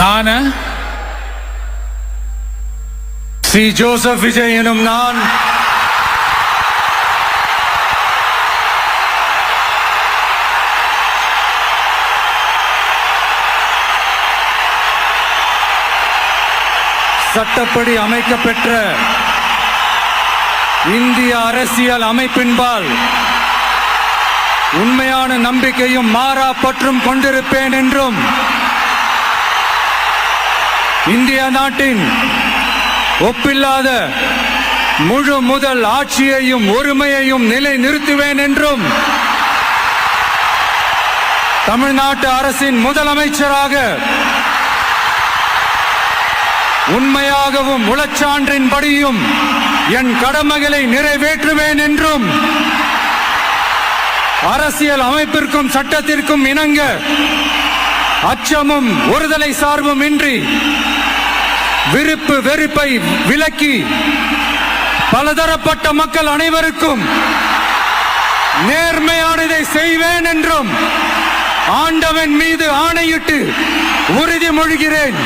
நான் ஸ்ரீ ஜோசப் விஜய் எனும் நான் சட்டப்படி அமைக்கப்பெற்ற இந்திய அரசியல் அமைப்பின்பால் உண்மையான நம்பிக்கையும் மாறா பற்றும் கொண்டிருப்பேன் என்றும் இந்திய நாட்டின் ஒப்பில்லாத முழு முதல் ஆட்சியையும் ஒருமையையும் நிலை நிறுத்துவேன் என்றும் தமிழ்நாட்டு அரசின் முதலமைச்சராக உண்மையாகவும் உளச்சான்றின்படியும் என் கடமைகளை நிறைவேற்றுவேன் என்றும் அரசியல் அமைப்பிற்கும் சட்டத்திற்கும் இணங்க அச்சமும் ஒருதலை சார்பும் இன்றி விருப்பு வெறுப்பை விலக்கி பலதரப்பட்ட மக்கள் அனைவருக்கும் நேர்மையானதை செய்வேன் என்றும் ஆண்டவன் மீது ஆணையிட்டு உறுதிமொழிகிறேன்.